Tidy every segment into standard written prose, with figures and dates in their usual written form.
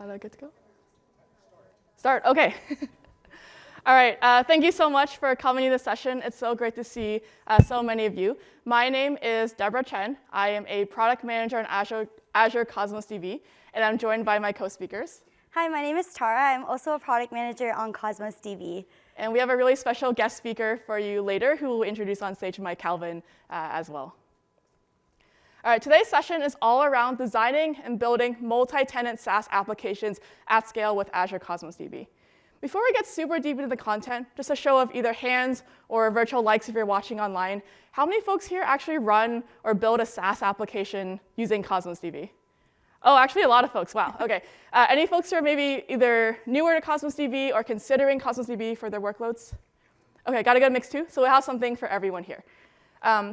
Are they good to go? Start, OK. All right, thank you so much for coming to this session. It's so great to see so many of you. My name is Deborah Chen. I am a product manager in Azure Cosmos DB, and I'm joined by my co-speakers. Hi, my name is Tara. I'm also a product manager on Cosmos DB. And we have a really special guest speaker for you later who will introduce on stage 𝗦𝗽𝗲𝗀𝗀 as well. All right, today's session is all around designing and building multi-tenant SaaS applications at scale with Azure Cosmos DB. Before we get super deep into the content, just a show of either hands or virtual likes if you're watching online, how many folks here actually run or build a SaaS application using Cosmos DB? Oh, actually a lot of folks, wow, OK. Any folks who are maybe either newer to Cosmos DB or considering Cosmos DB for their workloads? OK, got a good mix too, so we'll have something for everyone here.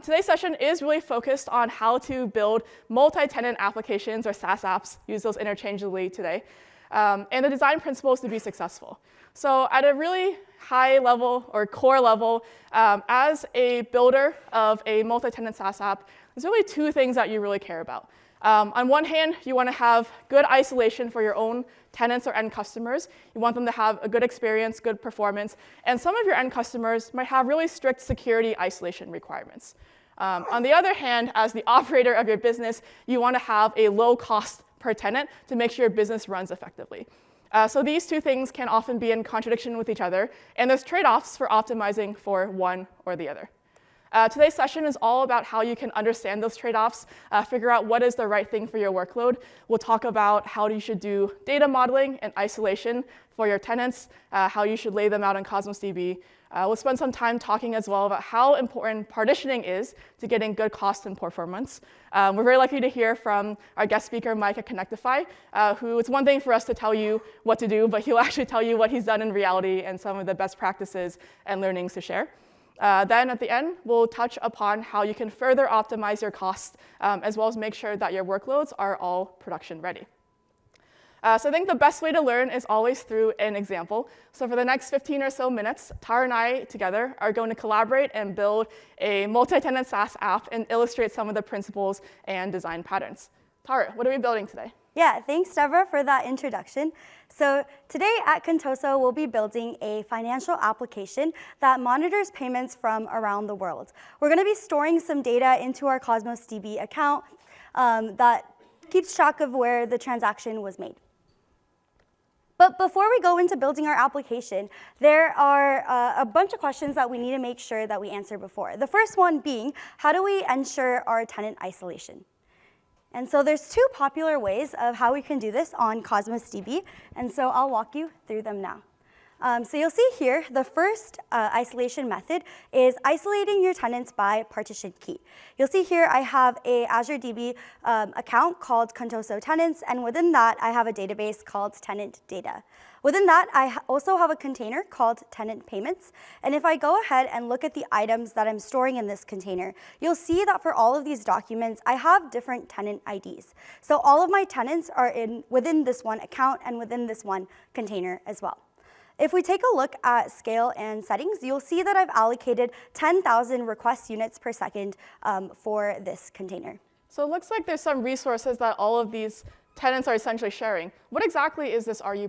Today's session is really focused on how to build multi-tenant applications or SaaS apps, use those interchangeably today, and the design principles to be successful. So at a really high level or core level, as a builder of a multi-tenant SaaS app, there's really two things that you really care about. On one hand, you want to have good isolation for your own tenants or end customers. You want them to have a good experience, good performance. And some of your end customers might have really strict security isolation requirements. On the other hand, as the operator of your business, you want to have a low cost per tenant to make sure your business runs effectively. So these two things can often be in contradiction with each other. And there's trade-offs for optimizing for one or the other. Today's session is all about how you can understand those trade-offs, figure out what is the right thing for your workload. We'll talk about how you should do data modeling and isolation for your tenants, how you should lay them out in Cosmos DB. We'll spend some time talking as well about how important partitioning is to getting good cost and performance. We're very lucky to hear from our guest speaker, Mike at Kinectify, who it's one thing for us to tell you what to do, but he'll actually tell you what he's done in reality and some of the best practices and learnings to share. Then at the end, we'll touch upon how you can further optimize your costs, as well as make sure that your workloads are all production ready. So I think the best way to learn is always through an example. So for the next 15 or so minutes, Tara and I together are going to collaborate and build a multi-tenant SaaS app and illustrate some of the principles and design patterns. Tara, what are we building today? Yeah, thanks, Deborah, for that introduction. So today at Contoso, we'll be building a financial application that monitors payments from around the world. We're going to be storing some data into our Cosmos DB account that keeps track of where the transaction was made. But before we go into building our application, there are a bunch of questions that we need to make sure that we answer before. The first one being, how do we ensure our tenant isolation? And so there's two popular ways of how we can do this on Cosmos DB, and so I'll walk you through them now. So you'll see here, the first isolation method is isolating your tenants by partition key. You'll see here I have a Azure DB account called Contoso Tenants, and within that I have a database called tenant data. Within that, I also have a container called tenant payments. And if I go ahead and look at the items that I'm storing in this container, you'll see that for all of these documents, I have different tenant IDs. So all of my tenants are within this one account and within this one container as well. If we take a look at scale and settings, you'll see that I've allocated 10,000 request units per second for this container. So it looks like there's some resources that all of these tenants are essentially sharing. What exactly is this RU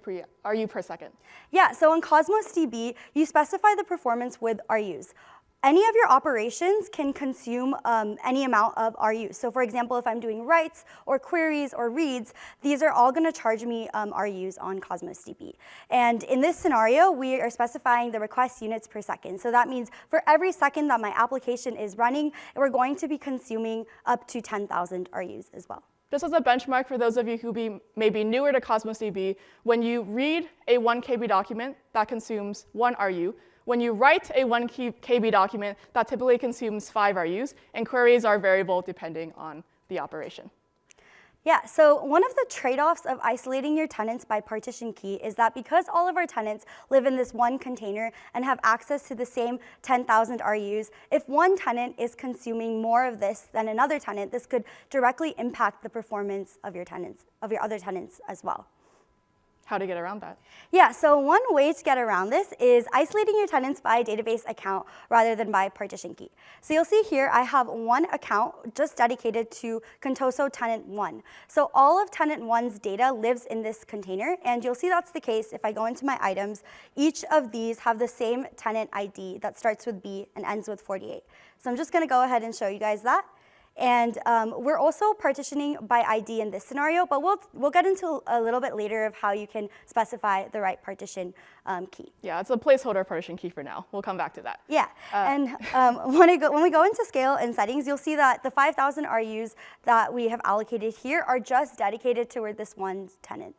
per second? Yeah, so in Cosmos DB, you specify the performance with RUs. Any of your operations can consume any amount of RUs. So for example, if I'm doing writes or queries or reads, these are all going to charge me RUs on Cosmos DB. And in this scenario, we are specifying the request units per second. So that means for every second that my application is running, we're going to be consuming up to 10,000 RUs as well. Just as a benchmark for those of you who may be newer to Cosmos DB, when you read a 1 KB document, that consumes 1 RU. When you write a 1 KB document, that typically consumes 5 RUs, and queries are variable depending on the operation. Yeah, so one of the trade-offs of isolating your tenants by partition key is that because all of our tenants live in this one container and have access to the same 10,000 RUs, if one tenant is consuming more of this than another tenant, this could directly impact the performance of your tenants, of your other tenants as well. How to get around that? Yeah, so one way to get around this is isolating your tenants by database account rather than by partition key. So you'll see here I have one account just dedicated to Contoso tenant 1. So all of tenant 1's data lives in this container, and you'll see that's the case if I go into my items. Each of these have the same tenant ID that starts with B and ends with 48. So I'm just going to go ahead and show you guys that. And we're also partitioning by ID in this scenario, but we'll get into a little bit later of how you can specify the right partition key. Yeah, it's a placeholder partition key for now. We'll come back to that. Yeah, and when we go into scale and settings, you'll see that the 5,000 RUs that we have allocated here are just dedicated toward this one tenant.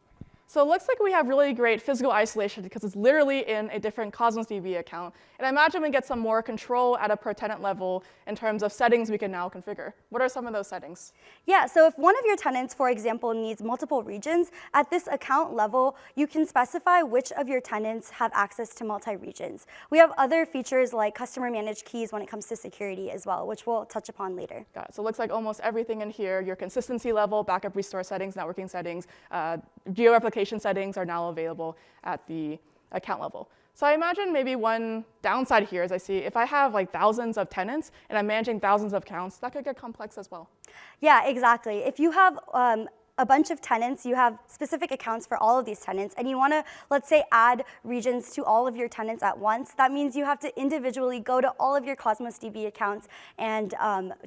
So it looks like we have really great physical isolation because it's literally in a different Cosmos DB account. And I imagine we get some more control at a per tenant level in terms of settings we can now configure. What are some of those settings? Yeah, so if one of your tenants, for example, needs multiple regions, at this account level, you can specify which of your tenants have access to multi-regions. We have other features like customer managed keys when it comes to security as well, which we'll touch upon later. Got it. So it looks like almost everything in here, your consistency level, backup restore settings, networking settings, geo-replication settings are now available at the account level. So I imagine maybe one downside here is I see if I have like thousands of tenants and I'm managing thousands of accounts, that could get complex as well. Yeah, exactly. If you have a bunch of tenants, you have specific accounts for all of these tenants, and you want to, let's say, add regions to all of your tenants at once, that means you have to individually go to all of your Cosmos DB accounts and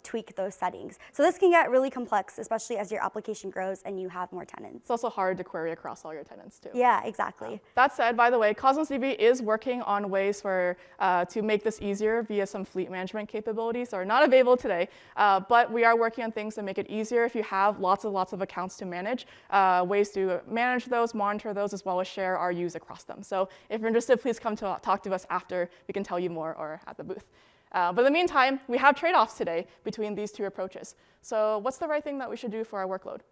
tweak those settings. So this can get really complex, especially as your application grows and you have more tenants. It's also hard to query across all your tenants, too. Yeah, exactly. That said, by the way, Cosmos DB is working on ways for to make this easier via some fleet management capabilities that are not available today, but we are working on things to make it easier if you have lots of accounts to manage, ways to manage those, monitor those, as well as share RUs across them. So if you're interested, please come to talk to us after. We can tell you more or at the booth. But in the meantime, we have trade-offs today between these two approaches. So what's the right thing that we should do for our workload?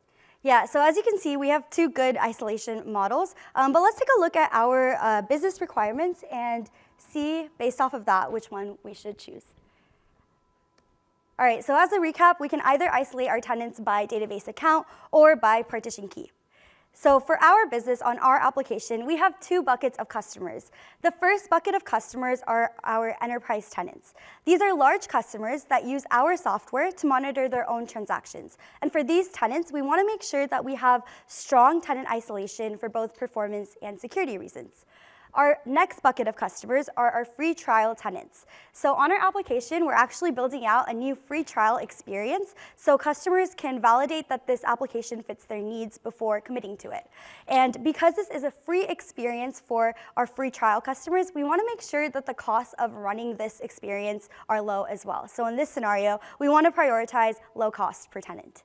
Yeah, so as you can see, we have two good isolation models. But let's take a look at our business requirements and see, based off of that, which one we should choose. All right, so as a recap, we can either isolate our tenants by database account or by partition key. So for our business on our application, we have two buckets of customers. The first bucket of customers are our enterprise tenants. These are large customers that use our software to monitor their own transactions. And for these tenants, we want to make sure that we have strong tenant isolation for both performance and security reasons. Our next bucket of customers are our free trial tenants. So on our application, we're actually building out a new free trial experience so customers can validate that this application fits their needs before committing to it. And because this is a free experience for our free trial customers, we want to make sure that the costs of running this experience are low as well. So in this scenario, we want to prioritize low cost per tenant.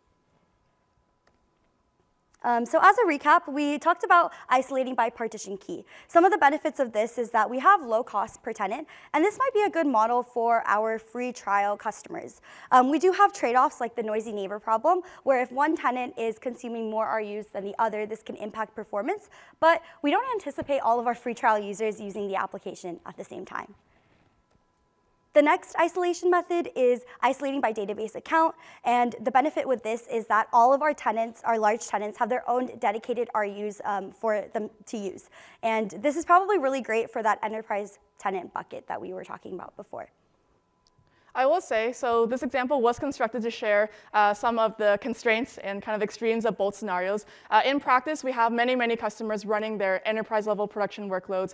So as a recap, we talked about isolating by partition key. Some of the benefits of this is that we have low cost per tenant, and this might be a good model for our free trial customers. We do have trade-offs like the noisy neighbor problem, where if one tenant is consuming more RUs than the other, this can impact performance, but we don't anticipate all of our free trial users using the application at the same time. The next isolation method is isolating by database account, and the benefit with this is that all of our tenants, our large tenants, have their own dedicated RUs for them to use. And this is probably really great for that enterprise tenant bucket that we were talking about before. I will say, so this example was constructed to share some of the constraints and kind of extremes of both scenarios. In practice, we have many customers running their enterprise level production workloads,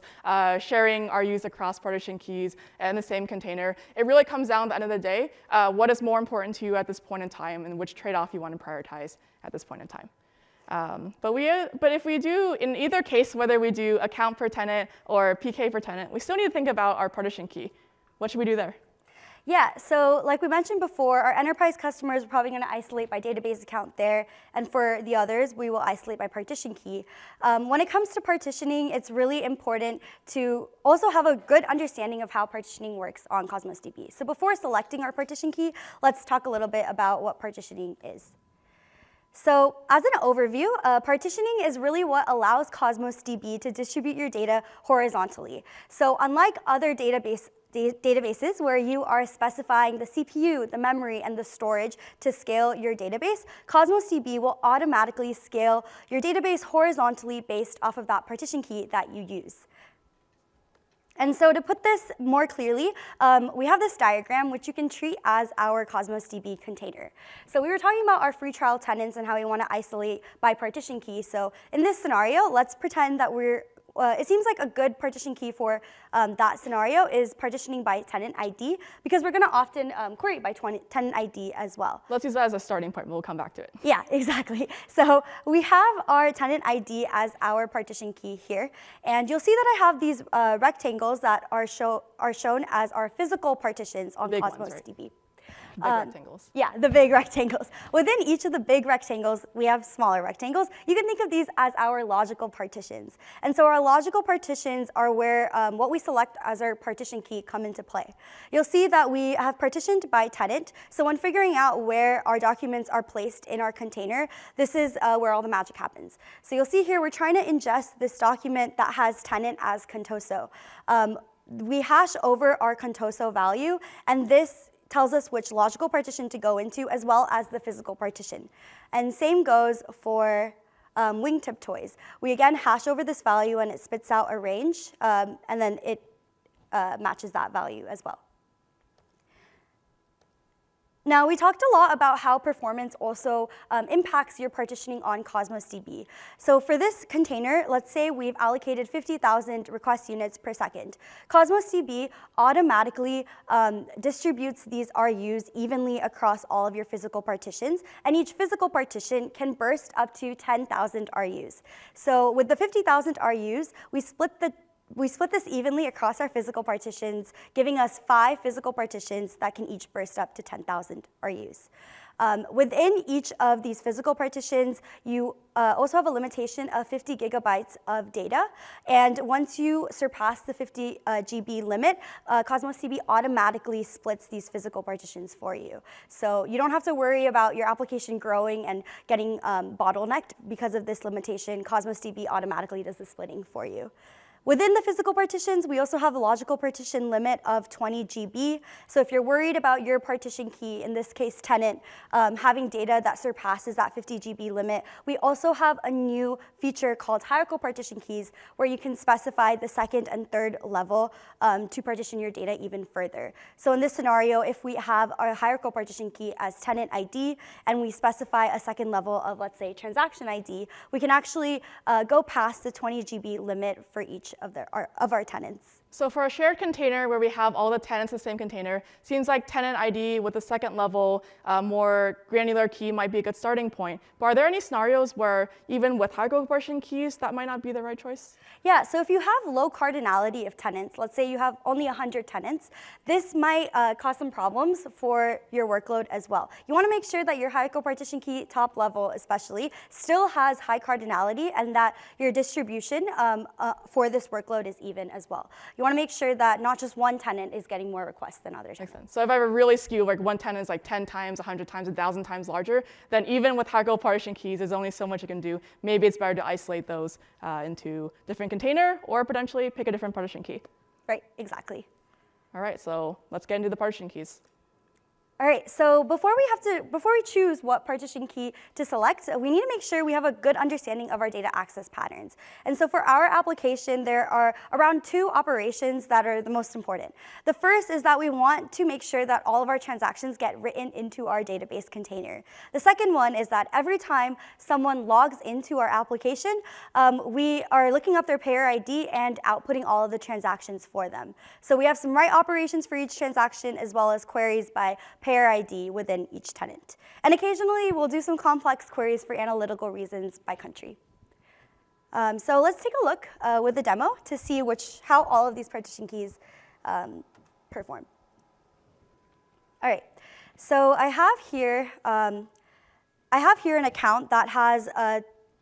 sharing RUs across partition keys in the same container. It really comes down at the end of the day, what is more important to you at this point in time and which trade-off you want to prioritize at this point in time. But if we do, in either case, whether we do account per tenant or PK per tenant, we still need to think about our partition key. What should we do there? Yeah, so like we mentioned before, our enterprise customers are probably going to isolate by database account there, and for the others, we will isolate by partition key. When it comes to partitioning, it's really important to also have a good understanding of how partitioning works on Cosmos DB. So before selecting our partition key, let's talk a little bit about what partitioning is. So as an overview, partitioning is really what allows Cosmos DB to distribute your data horizontally. So unlike other database databases where you are specifying the CPU, the memory, and the storage to scale your database, Cosmos DB will automatically scale your database horizontally based off of that partition key that you use. And so to put this more clearly, we have this diagram which you can treat as our Cosmos DB container. So we were talking about our free trial tenants and how we want to isolate by partition key. So in this scenario, let's pretend that it seems like a good partition key for that scenario is partitioning by tenant ID, because we're going to often query by tenant ID as well. Let's use that as a starting point, but we'll come back to it. Yeah, exactly. So we have our tenant ID as our partition key here. And you'll see that I have these rectangles that are shown as our physical partitions on Big Cosmos ones, right? DB. Big rectangles. Yeah, the big rectangles. Within each of the big rectangles, we have smaller rectangles. You can think of these as our logical partitions. And so our logical partitions are where what we select as our partition key come into play. You'll see that we have partitioned by tenant. So when figuring out where our documents are placed in our container, this is where all the magic happens. So you'll see here we're trying to ingest this document that has tenant as Contoso. We hash over our Contoso value, and this tells us which logical partition to go into, as well as the physical partition. And same goes for wingtip toys. We again hash over this value and it spits out a range, and then it matches that value as well. Now, we talked a lot about how performance also impacts your partitioning on Cosmos DB. So for this container, let's say we've allocated 50,000 request units per second. Cosmos DB automatically distributes these RUs evenly across all of your physical partitions, and each physical partition can burst up to 10,000 RUs. So with the 50,000 RUs, we split this evenly across our physical partitions, giving us 5 physical partitions that can each burst up to 10,000 RUs. Within each of these physical partitions, you also have a limitation of 50 gigabytes of data. And once you surpass the 50 GB limit, Cosmos DB automatically splits these physical partitions for you. So you don't have to worry about your application growing and getting bottlenecked because of this limitation. Cosmos DB automatically does the splitting for you. Within the physical partitions, we also have a logical partition limit of 20 GB. So if you're worried about your partition key, in this case tenant, having data that surpasses that 50 GB limit, we also have a new feature called hierarchical partition keys, where you can specify the second and third level to partition your data even further. So in this scenario, if we have our hierarchical partition key as tenant ID, and we specify a second level of, let's say, transaction ID, we can actually go past the 20 GB limit for each of our tenants. So for a shared container where we have all the tenants in the same container, seems like tenant ID with the second level, more granular key might be a good starting point. But are there any scenarios where even with hierarchical partition keys, that might not be the right choice? Yeah, so if you have low cardinality of tenants, let's say you have only 100 tenants, this might cause some problems for your workload as well. You want to make sure that your hierarchical partition key, top level especially, still has high cardinality, and that your distribution for this workload is even as well. You want to make sure that not just one tenant is getting more requests than others. Makes sense. So if I have a really skewed, like one tenant is like 10 times, 100 times, 1,000 times larger, then even with hierarchical partition keys, there's only so much you can do. Maybe it's better to isolate those into different container, or potentially pick a different partition key. Right, exactly. All right, so let's get into the partition keys. All right, so before we choose what partition key to select, we need to make sure we have a good understanding of our data access patterns. And so for our application, there are around 2 operations that are the most important. The first is that we want to make sure that all of our transactions get written into our database container. The second one is that every time someone logs into our application, we are looking up their payer ID and outputting all of the transactions for them. So we have some write operations for each transaction, as well as queries by payer ID within each tenant. And occasionally, we'll do some complex queries for analytical reasons by country. So let's take a look with the demo to see how all of these partition keys perform. All right, so I have here an account that has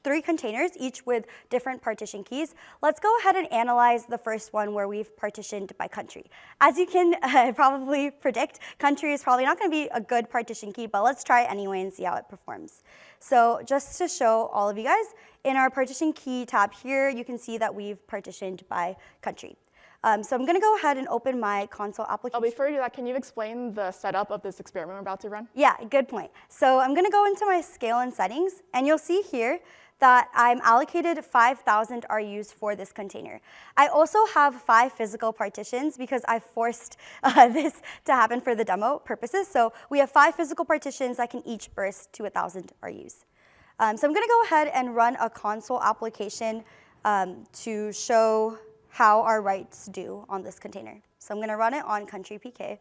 3 containers, each with different partition keys. Let's go ahead and analyze the first one where we've partitioned by country. As you can probably predict, country is probably not going to be a good partition key, but let's try it anyway and see how it performs. So just to show all of you guys, in our partition key tab here, you can see that we've partitioned by country. So I'm going to go ahead and open my console application. Before you do that, can you explain the setup of this experiment we're about to run? Yeah, good point. So I'm going to go into my scale and settings, and you'll see here that I'm allocated 5,000 RUs for this container. I also have 5 physical partitions because I forced this to happen for the demo purposes. So we have 5 physical partitions that can each burst to 1,000 RUs. So I'm going to go ahead and run a console application to show how our rights do on this container. So I'm going to run it on country PK.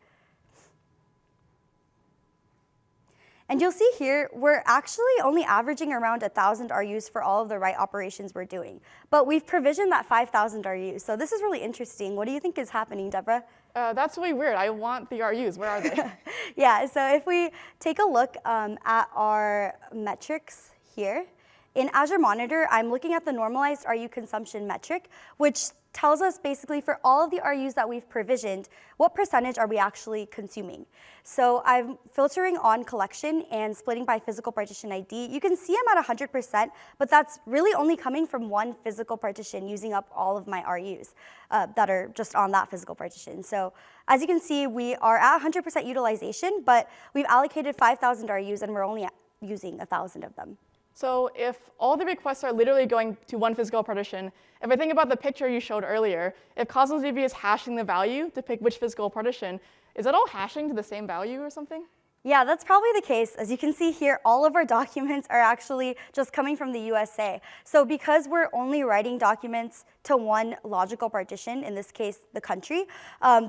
And you'll see here, we're actually only averaging around 1,000 RUs for all of the write operations we're doing. But we've provisioned that 5,000 RUs. So this is really interesting. What do you think is happening, Deborah? That's really weird. I want the RUs. Where are they? Yeah, so if we take a look at our metrics here, in Azure Monitor, I'm looking at the normalized RU consumption metric, which tells us basically for all of the RUs that we've provisioned, what percentage are we actually consuming. So I'm filtering on collection and splitting by physical partition ID. You can see I'm at 100%, but that's really only coming from one physical partition using up all of my RUs that are just on that physical partition. So as you can see, we are at 100% utilization, but we've allocated 5,000 RUs and we're only using 1,000 of them. So if all the requests are literally going to one physical partition, if I think about the picture you showed earlier, if Cosmos DB is hashing the value to pick which physical partition, is that all hashing to the same value or something? Yeah, that's probably the case. As you can see here, all of our documents are actually just coming from the USA. So because we're only writing documents to one logical partition, in this case, the country,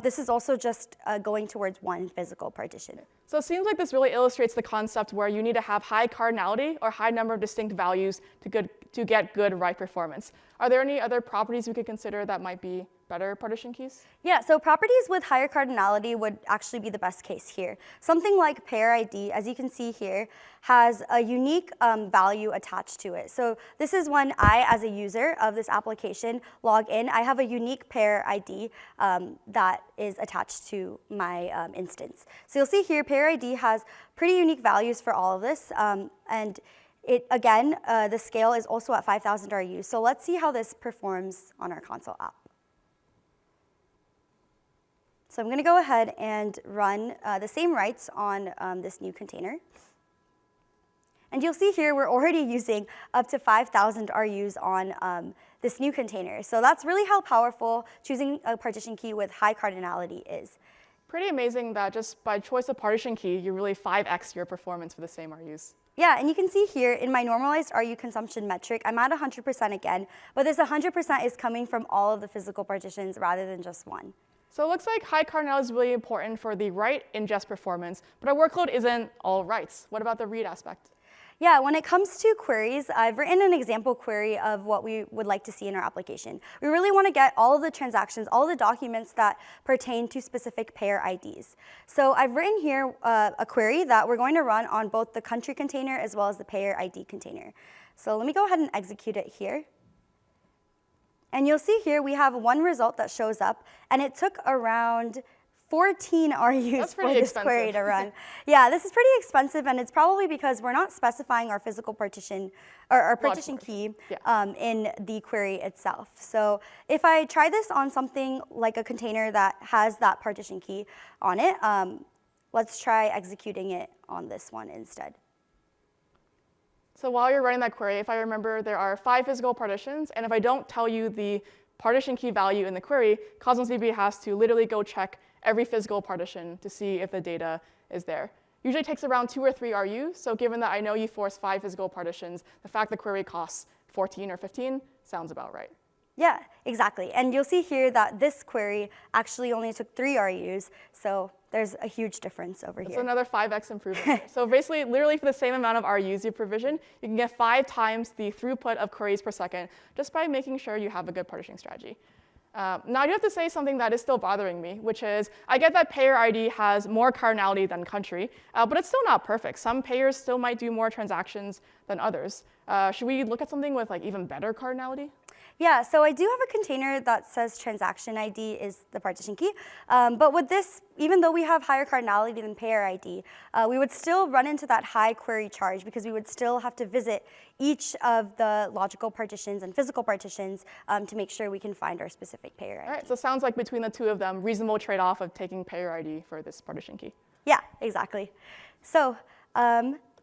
this is also just going towards one physical partition. So it seems like this really illustrates the concept where you need to have high cardinality or high number of distinct values to get good write performance. Are there any other properties we could consider that might be better partition keys? Yeah, so properties with higher cardinality would actually be the best case here. Something like pair ID, as you can see here, has a unique value attached to it. So this is when I, as a user of this application, log in. I have a unique pair ID that is attached to my instance. So you'll see here, pair ID has pretty unique values for all of this. And it, again, the scale is also at 5,000 RU. So let's see how this performs on our console app. So I'm going to go ahead and run the same writes on this new container. And you'll see here we're already using up to 5,000 RUs on this new container. So that's really how powerful choosing a partition key with high cardinality is. Pretty amazing that just by choice of partition key, you really 5x your performance for the same RUs. Yeah, and you can see here in my normalized RU consumption metric, I'm at 100% again, but this 100% is coming from all of the physical partitions rather than just one. So it looks like high cardinality is really important for the write ingest performance, but our workload isn't all writes. What about the read aspect? Yeah, when it comes to queries, I've written an example query of what we would like to see in our application. We really want to get all of the transactions, all of the documents that pertain to specific pair IDs. So I've written here a query that we're going to run on both the country container as well as the pair ID container. So let me go ahead and execute it here. And you'll see here we have one result that shows up, and it took around 14 RUs for this query to run. Yeah, this is pretty expensive, and it's probably because we're not specifying our physical partition or our partition key in the query itself. So if I try this on something like a container that has that partition key on it, let's try executing it on this one instead. So while you're running that query, if I remember, there are 5 physical partitions, and if I don't tell you the partition key value in the query, Cosmos DB has to literally go check every physical partition to see if the data is there. Usually it takes around 2 or 3 RUs, so given that I know you force 5 physical partitions, the fact the query costs 14 or 15 sounds about right. Yeah, exactly. And you'll see here that this query actually only took 3 RUs, so there's a huge difference over here. That's another 5x improvement. So basically, literally for the same amount of RUs you provision, you can get 5 times the throughput of queries per second just by making sure you have a good partitioning strategy. Now I do have to say something that is still bothering me, which is I get that payer ID has more cardinality than country, but it's still not perfect. Some payers still might do more transactions than others. Should we look at something with like even better cardinality? Yeah, so I do have a container that says transaction ID is the partition key. But with this, even though we have higher cardinality than payer ID, we would still run into that high query charge because we would still have to visit each of the logical partitions and physical partitions to make sure we can find our specific payer ID. All right, so it sounds like between the two of them, reasonable trade-off of taking payer ID for this partition key. Yeah, exactly. So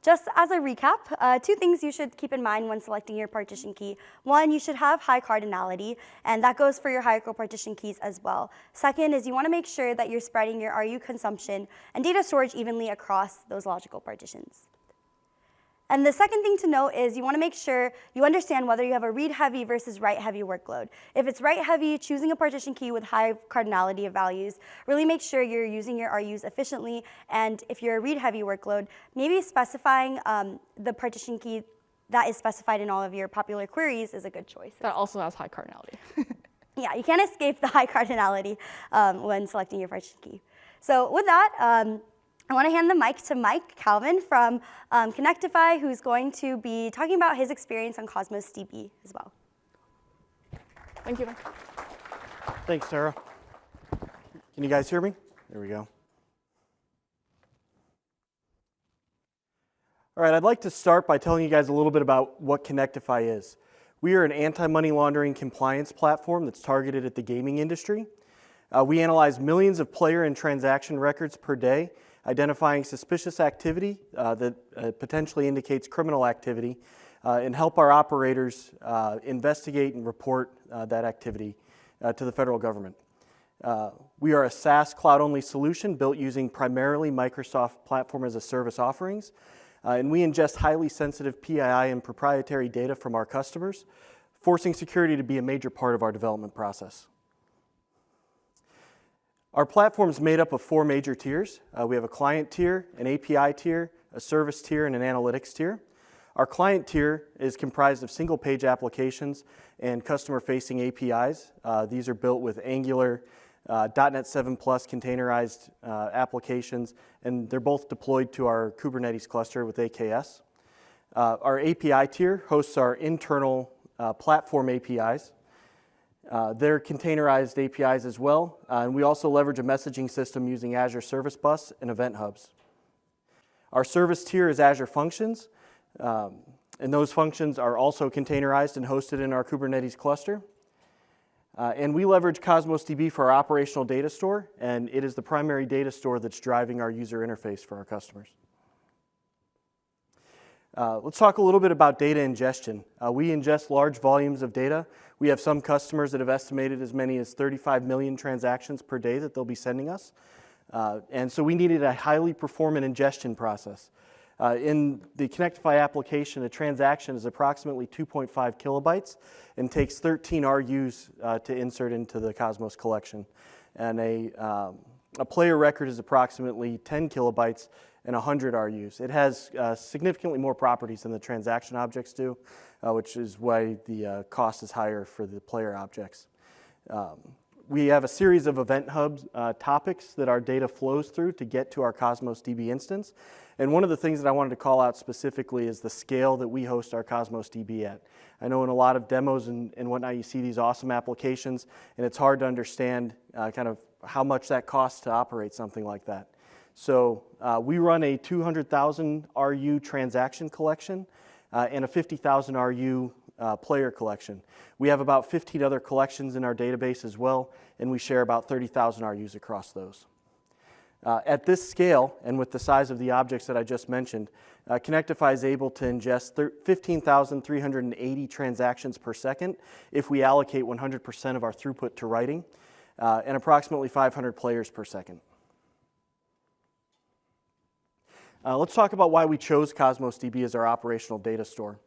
just as a recap, two things you should keep in mind when selecting your partition key. One, you should have high cardinality, and that goes for your hierarchical partition keys as well. Second is you want to make sure that you're spreading your RU consumption and data storage evenly across those logical partitions. And the second thing to note is you want to make sure you understand whether you have a read-heavy versus write-heavy workload. If it's write-heavy, choosing a partition key with high cardinality of values, really make sure you're using your RUs efficiently. And if you're a read-heavy workload, maybe specifying the partition key that is specified in all of your popular queries is a good choice. That also has high cardinality. Yeah, you can't escape the high cardinality when selecting your partition key. So with that, I want to hand the mic to 𝗦𝗽𝗲𝗀𝗀𝗀𝗀 from Kinectify, who's going to be talking about his experience on Cosmos DB as well. Thank you. Thanks, Sarah. Can you guys hear me? There we go. All right, I'd like to start by telling you guys a little bit about what Kinectify is. We are an anti-money laundering compliance platform that's targeted at the gaming industry. We analyze millions of player and transaction records per day, identifying suspicious activity that potentially indicates criminal activity, and help our operators investigate and report that activity to the federal government. We are a SaaS cloud-only solution built using primarily Microsoft Platform as a Service offerings, and we ingest highly sensitive PII and proprietary data from our customers, forcing security to be a major part of our development process. Our platform is made up of 4 major tiers. We have a client tier, an API tier, a service tier, and an analytics tier. Our client tier is comprised of single-page applications and customer-facing APIs. These are built with Angular, .NET 7 Plus containerized applications, and they're both deployed to our Kubernetes cluster with AKS. Our API tier hosts our internal platform APIs. They're containerized APIs as well, and we also leverage a messaging system using Azure Service Bus and Event Hubs. Our service tier is Azure Functions, and those functions are also containerized and hosted in our Kubernetes cluster. And we leverage Cosmos DB for our operational data store, and it is the primary data store that's driving our user interface for our customers. Let's talk a little bit about data ingestion. We ingest large volumes of data. We have some customers that have estimated as many as 35 million transactions per day that they'll be sending us. And so we needed a highly performant ingestion process. In the Kinectify application, a transaction is approximately 2.5 kilobytes and takes 13 RUs to insert into the Cosmos collection. And a player record is approximately 10 kilobytes and 100 RUs. It has significantly more properties than the transaction objects do, which is why the cost is higher for the player objects. We have a series of Event Hubs topics that our data flows through to get to our Cosmos DB instance. And one of the things that I wanted to call out specifically is the scale that we host our Cosmos DB at. I know in a lot of demos and whatnot, you see these awesome applications, and it's hard to understand kind of how much that costs to operate something like that. So we run a 200,000 RU transaction collection and a 50,000 RU player collection. We have about 15 other collections in our database as well, and we share about 30,000 RUs across those. At this scale, and with the size of the objects that I just mentioned, Kinectify is able to ingest 15,380 transactions per second if we allocate 100% of our throughput to writing, and approximately 500 players per second. Let's talk about why we chose Cosmos DB as our operational data store.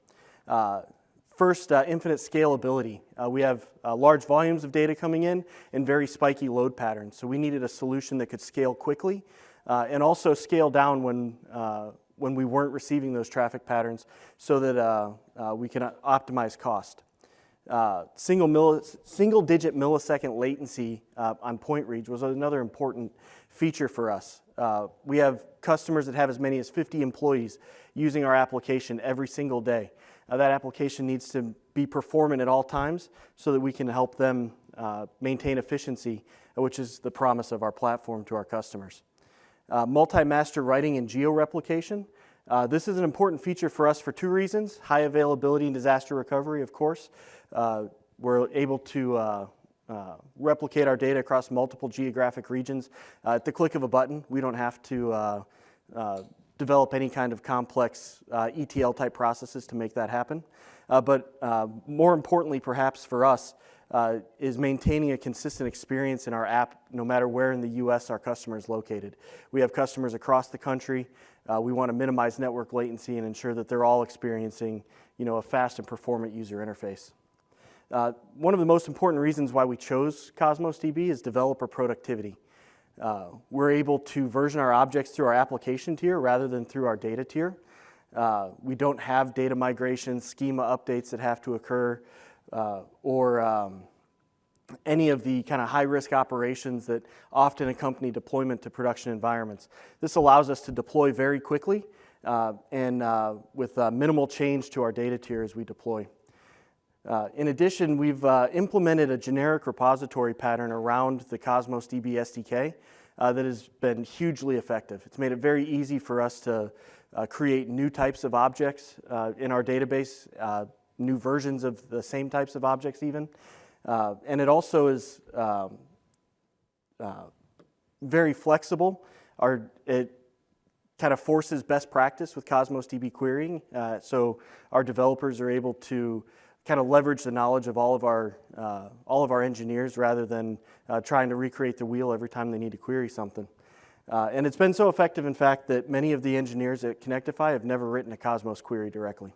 First, infinite scalability. We have large volumes of data coming in and very spiky load patterns. So we needed a solution that could scale quickly and also scale down when we weren't receiving those traffic patterns so that we can optimize cost. Single-digit millisecond latency on point reads was another important feature for us. We have customers that have as many as 50 employees using our application every single day. That application needs to be performant at all times so that we can help them maintain efficiency, which is the promise of our platform to our customers. Multi-master writing and geo-replication. This is an important feature for us for two reasons. High availability and disaster recovery, of course. We're able to replicate our data across multiple geographic regions at the click of a button. We don't have to develop any kind of complex ETL type processes to make that happen. But more importantly, perhaps for us, is maintaining a consistent experience in our app no matter where in the US our customer is located. We have customers across the country. We want to minimize network latency and ensure that they're all experiencing a fast and performant user interface. One of the most important reasons why we chose Cosmos DB is developer productivity. We're able to version our objects through our application tier rather than through our data tier. We don't have data migration, schema updates that have to occur, or any of the kind of high-risk operations that often accompany deployment to production environments. This allows us to deploy very quickly and with minimal change to our data tier as we deploy. In addition, we've implemented a generic repository pattern around the Cosmos DB SDK that has been hugely effective. It's made it very easy for us to create new types of objects in our database, new versions of the same types of objects even. And it also is very flexible. It kind of forces best practice with Cosmos DB querying, so our developers are able to kind of leverage the knowledge of all of our engineers rather than trying to recreate the wheel every time they need to query something. And it's been so effective, in fact, that many of the engineers at Kinectify have never written a Cosmos query directly.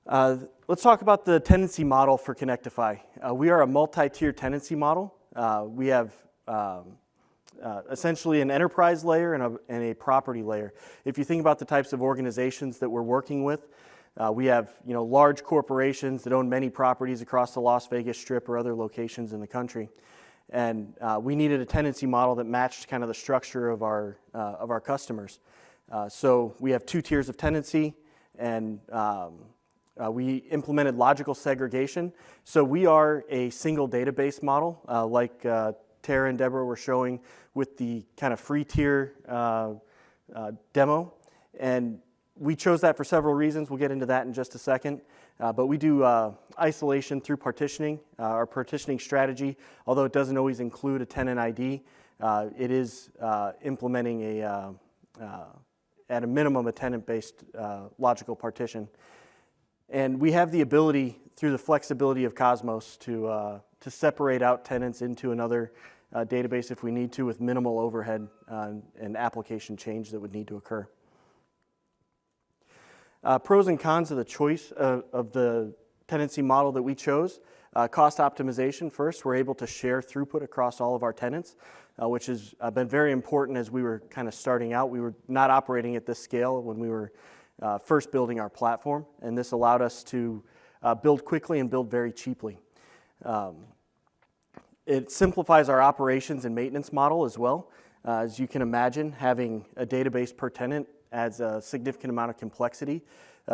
Let's talk about the tenancy model for Kinectify. We are a multi-tier tenancy model. We have essentially an enterprise layer and a property layer. If you think about the types of organizations that we're working with, we have large corporations that own many properties across the Las Vegas Strip or other locations in the country. And we needed a tenancy model that matched kind of the structure of our customers. So we have two tiers of tenancy, and we implemented logical segregation. So we are a single database model, like Tara and Deborah were showing with the kind of free tier demo. And we chose that for several reasons. We'll get into that in just a second. But we do isolation through partitioning. Our partitioning strategy, although it doesn't always include a tenant ID, it is implementing at a minimum a tenant-based logical partition. And we have the ability, through the flexibility of Cosmos, to separate out tenants into another database if we need to, with minimal overhead and application change that would need to occur. Pros and cons of the choice of the tenancy model that we chose. Cost optimization first. We're able to share throughput across all of our tenants, which has been very important as we were kind of starting out. We were not operating at this scale when we were first building our platform, and this allowed us to build quickly and build very cheaply. It simplifies our operations and maintenance model as well. As you can imagine, having a database per tenant adds a significant amount of complexity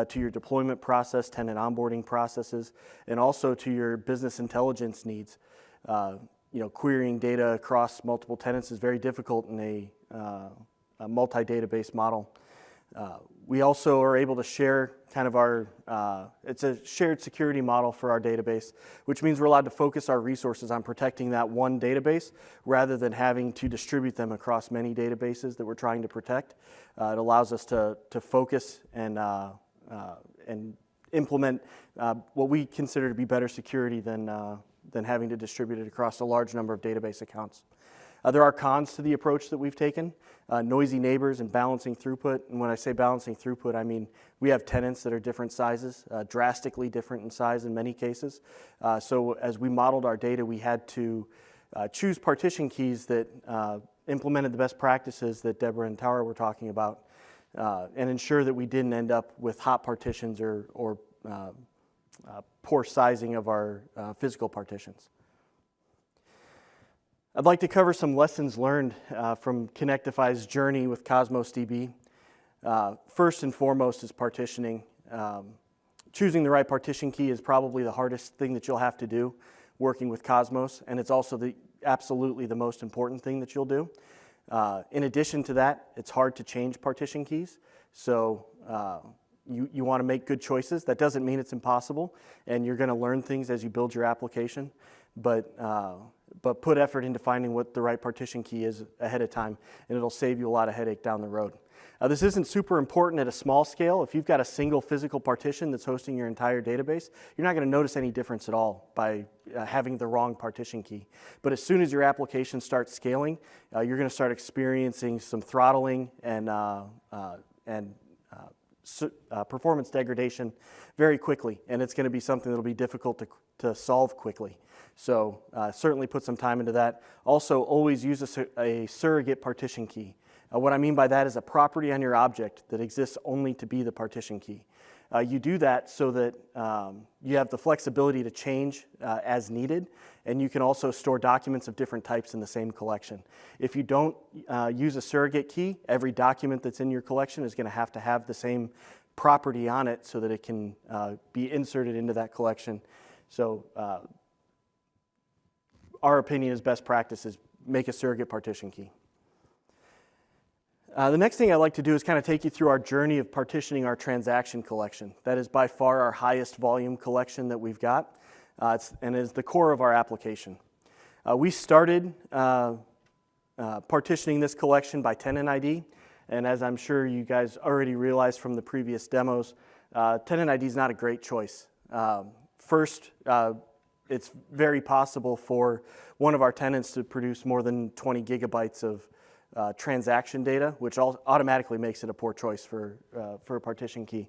to your deployment process, tenant onboarding processes, and also to your business intelligence needs. Querying data across multiple tenants is very difficult in a multi-database model. We also are able to share kind of it's a shared security model for our database, which means we're allowed to focus our resources on protecting that one database rather than having to distribute them across many databases that we're trying to protect. It allows us to focus and implement what we consider to be better security than having to distribute it across a large number of database accounts. There are cons to the approach that we've taken, noisy neighbors and balancing throughput. And when I say balancing throughput, I mean we have tenants that are different sizes, drastically different in size in many cases. So as we modeled our data, we had to choose partition keys that implemented the best practices that Deborah and Tara were talking about, and ensure that we didn't end up with hot partitions or poor sizing of our physical partitions. I'd like to cover some lessons learned from Kinectify's journey with Cosmos DB. First and foremost is partitioning. choosing the right partition key is probably the hardest thing that you'll have to do working with Cosmos, and it's also absolutely the most important thing that you'll do. In addition to that, it's hard to change partition keys, so you want to make good choices. That doesn't mean it's impossible, and you're going to learn things as you build your application, but put effort into finding what the right partition key is ahead of time, and it'll save you a lot of headache down the road. This isn't super important at a small scale. If you've got a single physical partition that's hosting your entire database, you're not going to notice any difference at all by having the wrong partition key. But as soon as your application starts scaling, you're going to start experiencing some throttling and performance degradation very quickly, and it's going to be something that'll be difficult to solve quickly. So certainly put some time into that. Also, always use a surrogate partition key. What I mean by that is a property on your object that exists only to be the partition key. You do that so that you have the flexibility to change as needed, and you can also store documents of different types in the same collection. If you don't use a surrogate key, every document that's in your collection is going to have the same property on it so that it can be inserted into that collection. So our opinion is best practice is make a surrogate partition key. The next thing I'd like to do is kind of take you through our journey of partitioning our transaction collection. That is by far our highest volume collection that we've got, and is the core of our application. We started partitioning this collection by tenant ID, and as I'm sure you guys already realized from the previous demos, tenant ID is not a great choice. First, it's very possible for one of our tenants to produce more than 20 gigabytes of transaction data, which automatically makes it a poor choice for a partition key.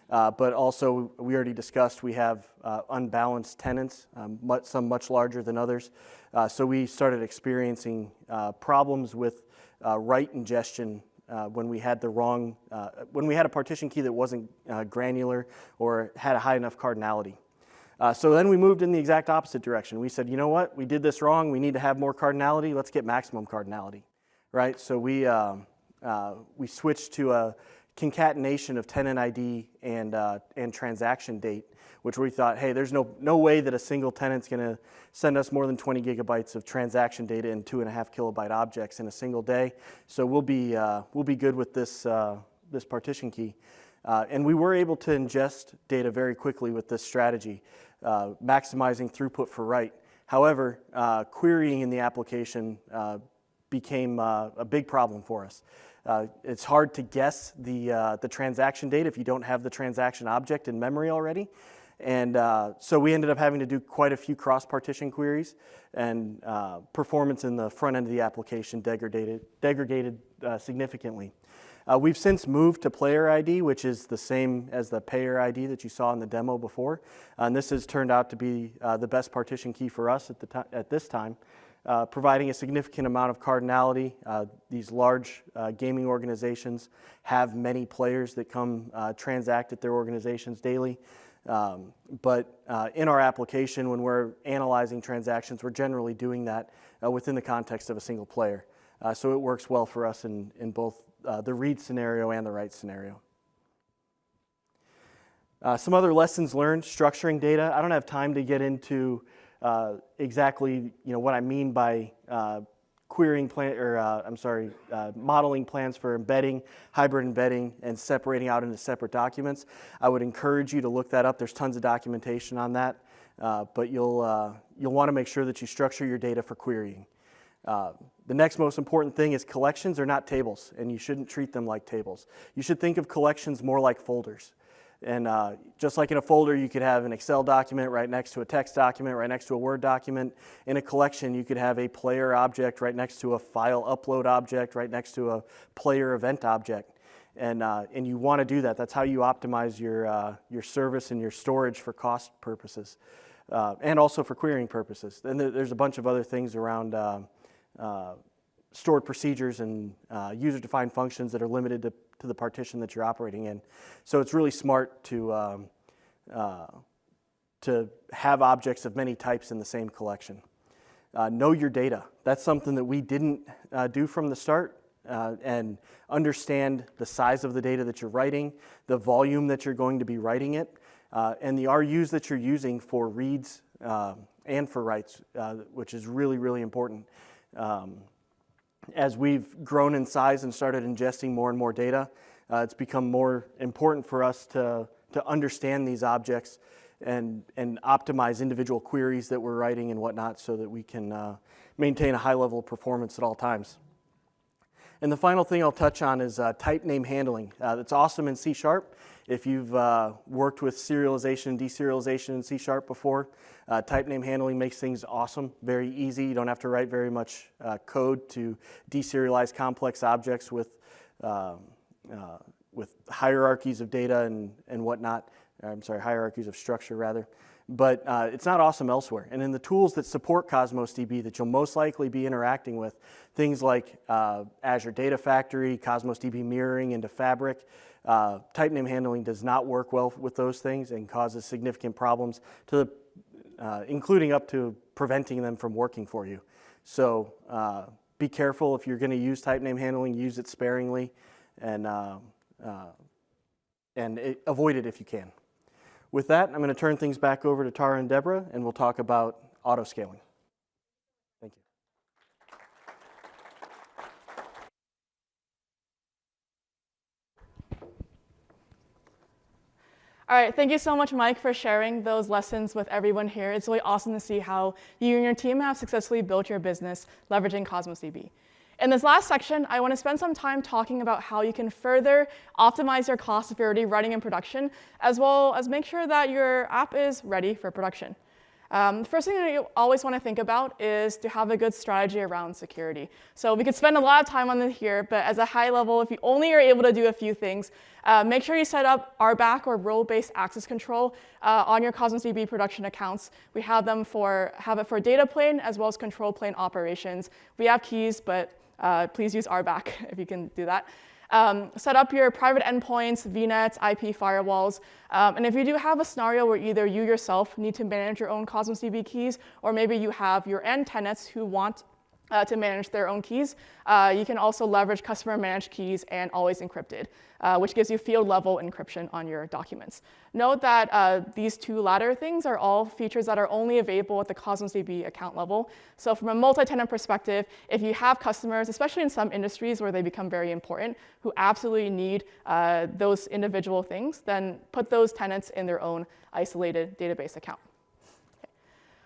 But also, we already discussed, we have unbalanced tenants, some much larger than others. So we started experiencing problems with write ingestion when we had when we had a partition key that wasn't granular or had a high enough cardinality. So then we moved in the exact opposite direction. We said, you know what, we did this wrong, we need to have more cardinality, let's get maximum cardinality. Right, so we switched to a concatenation of tenant ID and transaction date, which we thought, hey, there's no way that a single tenant's going to send us more than 20 gigabytes of transaction data in 2.5 kilobyte objects in a single day. So we'll be good with this this partition key, and we were able to ingest data very quickly with this strategy, maximizing throughput for write. However, querying in the application became a big problem for us. It's hard to guess the transaction date if you don't have the transaction object in memory already. And so we ended up having to do quite a few cross-partition queries, and performance in the front end of the application degraded significantly. We've since moved to player ID, which is the same as the payer ID that you saw in the demo before. And this has turned out to be the best partition key for us at this time. Providing a significant amount of cardinality. These large gaming organizations have many players that come transact at their organizations daily. But in our application, when we're analyzing transactions, we're generally doing that within the context of a single player. So it works well for us in both the read scenario and the write scenario. Some other lessons learned, structuring data. I don't have time to get into exactly, what I mean by modeling plans for embedding, hybrid embedding, and separating out into separate documents. I would encourage you to look that up. There's tons of documentation on that, but you'll want to make sure that you structure your data for querying. The next most important thing is collections are not tables, and you shouldn't treat them like tables. You should think of collections more like folders. And just like in a folder, you could have an Excel document right next to a text document, right next to a Word document. In a collection, you could have a player object right next to a file upload object, right next to a player event object. And you want to do that. That's how you optimize your service and your storage for cost purposes, and also for querying purposes. And there's a bunch of other things around stored procedures and user-defined functions that are limited to the partition that you're operating in. So it's really smart to have objects of many types in the same collection. Know your data. That's something that we didn't do from the start. and understand the size of the data that you're writing, the volume that you're going to be writing it, and the RUs that you're using for reads and for writes, which is really, really important. As we've grown in size and started ingesting more and more data, it's become more important for us to understand these objects and optimize individual queries that we're writing and whatnot so that we can maintain a high level of performance at all times. And the final thing I'll touch on is type name handling. That's awesome in C#. If you've worked with serialization and deserialization in C# before, type name handling makes things awesome, very easy. You don't have to write very much code to deserialize complex objects with hierarchies of data and whatnot. I'm sorry, hierarchies of structure rather. But it's not awesome elsewhere. And in the tools that support Cosmos DB that you'll most likely be interacting with, things like Azure Data Factory, Cosmos DB mirroring into Fabric, type name handling does not work well with those things and causes significant problems, to including up to preventing them from working for you. So be careful if you're going to use type name handling, use it sparingly, and avoid it if you can. With that, I'm going to turn things back over to Tara and Deborah, and we'll talk about auto-scaling. Thank you. All right, thank you so much, Mike, for sharing those lessons with everyone here. It's really awesome to see how you and your team have successfully built your business leveraging Cosmos DB. In this last section, I want to spend some time talking about how you can further optimize your costs if you're already running in production, as well as make sure that your app is ready for production. The first thing that you always want to think about is to have a good strategy around security. So we could spend a lot of time on this here, but as a high level, if you only are able to do a few things, make sure you set up RBAC or role-based access control on your Cosmos DB production accounts. We have it for data plane as well as control plane operations. We have keys, but please use RBAC if you can do that. Set up your private endpoints, VNets, IP firewalls. And if you do have a scenario where either you yourself need to manage your own Cosmos DB keys, or maybe you have your end tenants who want to manage their own keys, you can also leverage customer managed keys and always encrypted, which gives you field level encryption on your documents. Note that these two latter things are all features that are only available at the Cosmos DB account level. So from a multi-tenant perspective, if you have customers, especially in some industries where they become very important, who absolutely need those individual things, then put those tenants in their own isolated database account.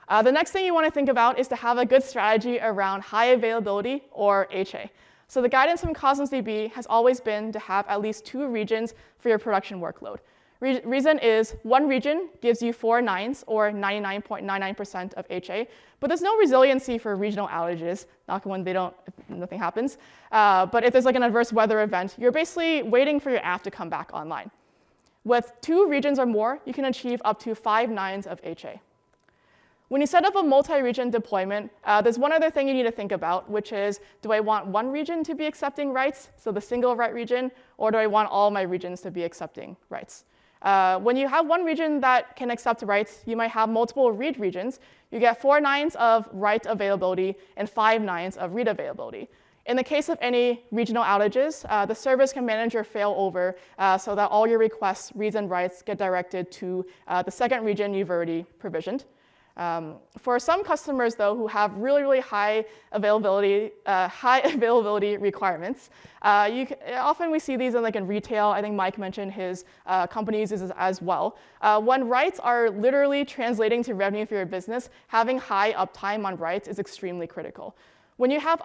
The next thing you want to think about is to have a good strategy around high availability, or HA. So the guidance from Cosmos DB has always been to have at least 2 regions for your production workload. Reason is 1 region gives you 4 nines, or 99.99% of HA, but there's no resiliency for regional outages, not when nothing happens. But if there's like an adverse weather event, you're basically waiting for your app to come back online. With 2 regions or more, you can achieve up to 5 nines of HA. When you set up a multi-region deployment, there's one other thing you need to think about, which is, do I want one region to be accepting writes, so the single write region, or do I want all my regions to be accepting writes? When you have one region that can accept writes, you might have multiple read regions. You get 4 nines of write availability and 5 nines of read availability. In the case of any regional outages, the service can manage your failover so that all your requests, reads, and writes get directed to the second region you've already provisioned. For some customers, though, who have really, really high availability requirements, often we see these in retail. I think Mike mentioned his company uses this as well. When writes are literally translating to revenue for your business, having high uptime on writes is extremely critical. When you have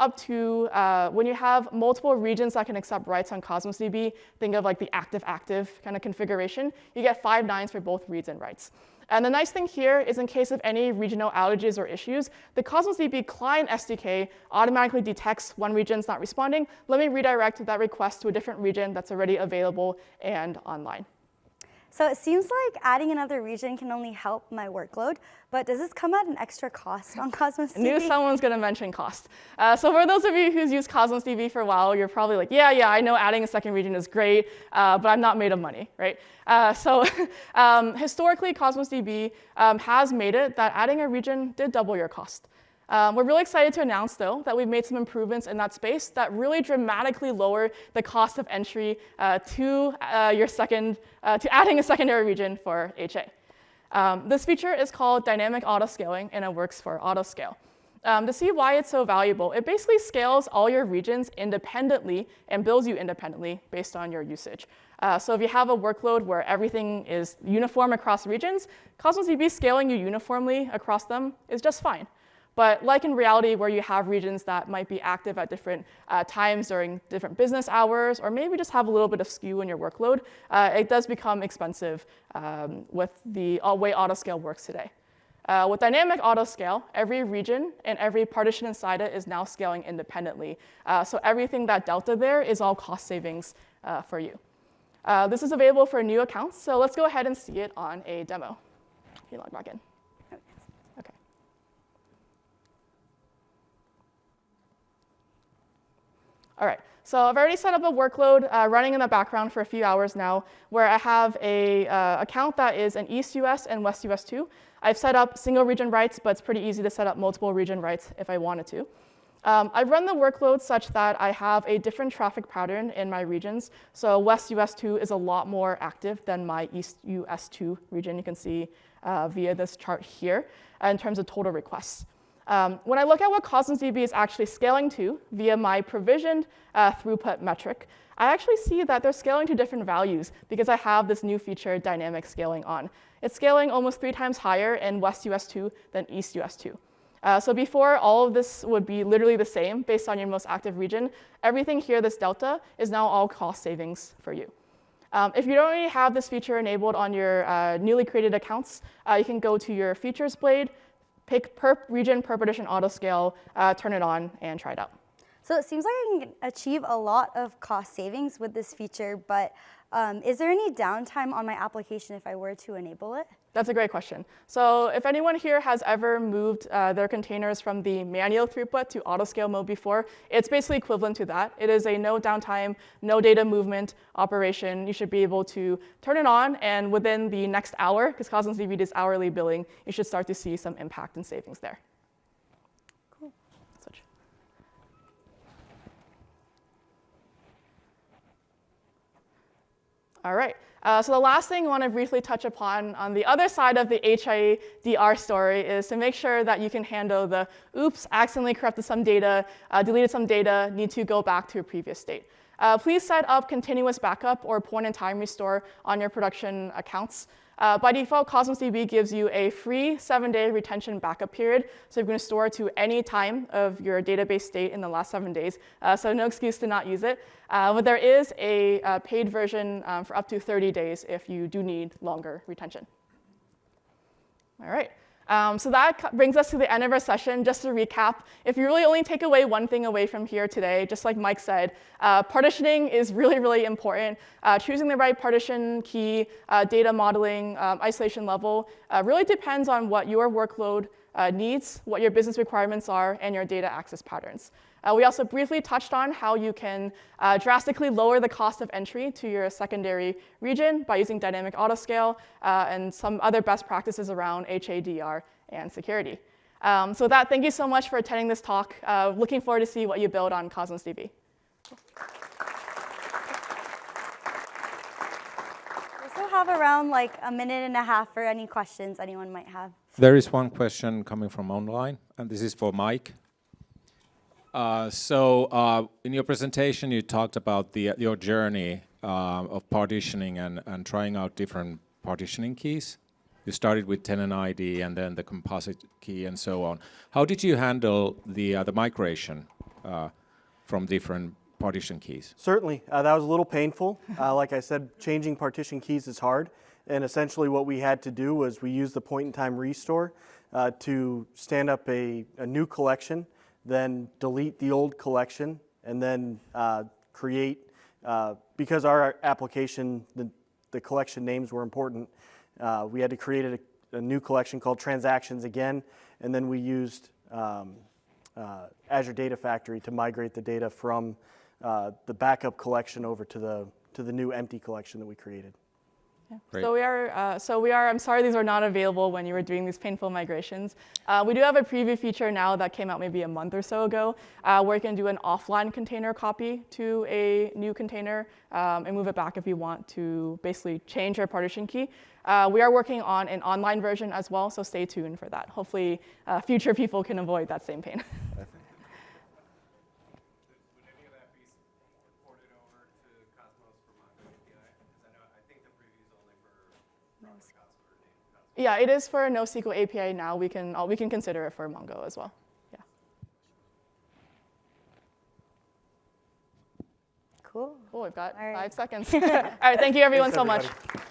multiple regions that can accept writes on Cosmos DB, think of like the active-active kind of configuration, you get 5 nines for both reads and writes. And the nice thing here is in case of any regional outages or issues, the Cosmos DB client SDK automatically detects one region's not responding. Let me redirect that request to a different region that's already available and online. So it seems like adding another region can only help my workload, but does this come at an extra cost on Cosmos DB? I knew someone's going to mention cost. So for those of you who's used Cosmos DB for a while, you're probably like, yeah, I know adding a second region is great, but I'm not made of money, right? Historically, Cosmos DB has made it that adding a region did double your cost. We're really excited to announce, though, that we've made some improvements in that space that really dramatically lower the cost of entry to adding a secondary region for HA. This feature is called dynamic auto-scaling, and it works for auto-scale. To see why it's so valuable, it basically scales all your regions independently and bills you independently based on your usage. So if you have a workload where everything is uniform across regions, Cosmos DB scaling you uniformly across them is just fine. But like in reality, where you have regions that might be active at different times during different business hours, or maybe just have a little bit of skew in your workload, it does become expensive with the way autoscale works today. With dynamic autoscale, every region and every partition inside it is now scaling independently. So everything that delta there is all cost savings for you. This is available for new accounts, so let's go ahead and see it on a demo. Can you log back in? Okay. All right, so I've already set up a workload running in the background for a few hours now, where I have a account that is an East US and West US 2. I've set up single region rights, but it's pretty easy to set up multiple region rights if I wanted to. I've run the workload such that I have a different traffic pattern in my regions. So West US 2 is a lot more active than my East US 2 region. You can see via this chart here in terms of total requests. When I look at what Cosmos DB is actually scaling to via my provisioned throughput metric, I actually see that they're scaling to different values because I have this new feature, dynamic scaling, on. It's scaling almost 3 times higher in West US 2 than East US 2. So before, all of this would be literally the same based on your most active region. Everything here, this delta, is now all cost savings for you. If you don't already have this feature enabled on your newly created accounts, you can go to your features blade, pick per region, per partition autoscale, turn it on, and try it out. So it seems like I can achieve a lot of cost savings with this feature, but is there any downtime on my application if I were to enable it? That's a great question. So if anyone here has ever moved their containers from the manual throughput to autoscale mode before, it's basically equivalent to that. It is a no downtime, no data movement operation. You should be able to turn it on, and within the next hour, because Cosmos DB is hourly billing, you should start to see some impact and savings there. Cool. Switch. All right. So the last thing I want to briefly touch upon on the other side of the 𝗦𝗽𝗲𝗀𝗀𝗃 story is to make sure that you can handle the oops, accidentally corrupted some data, deleted some data, need to go back to a previous state. Please set up continuous backup or point-in-time restore on your production accounts. By default, Cosmos DB gives you a free 7-day retention backup period, so you're going to store to any time of your database state in the last 7 days, so no excuse to not use it. But there is a paid version for up to 30 days if you do need longer retention. All right. So that brings us to the end of our session. Just to recap, if you really only take away one thing away from here today, just like Mike said, partitioning is really, really important. Choosing the right partition key, data modeling, isolation level really depends on what your workload needs, what your business requirements are, and your data access patterns. We also briefly touched on how you can drastically lower the cost of entry to your secondary region by using dynamic autoscale and some other best practices around HADR and security. So with that, thank you so much for attending this talk. Looking forward to see what you build on Cosmos DB. We also have around like a minute and a half for any questions anyone might have. There is one question coming from online, and this is for Mike. In your presentation, you talked about your journey of partitioning and trying out different partitioning keys. You started with tenant ID and then the composite key and so on. How did you handle the migration from different partition keys? Certainly, that was a little painful. Like I said, changing partition keys is hard. And essentially what we had to do was we used the point-in-time restore to stand up a new collection, then delete the old collection, and then create, because our application, the collection names were important, we had to create a new collection called transactions again, and then we used Azure Data Factory to migrate the data from the backup collection over to the new empty collection that we created. Great. So we are, I'm sorry these were not available when you were doing these painful migrations. We do have a preview feature now that came out maybe a month or so ago, where you can do an offline container copy to a new container and move it back if you want to basically change your partition key. We are working on an online version as well, so stay tuned for that. Hopefully future people can avoid that same pain. Would any of that be ported over to Cosmos for Mongo API? Because I think the preview is only for Cosmos or Cosmos. Yeah, it is for NoSQL API now. We can consider it for Mongo as well. Yeah. Cool. Cool, we've got All right. 5 seconds. All right, thank you everyone Thanks, so much. everybody.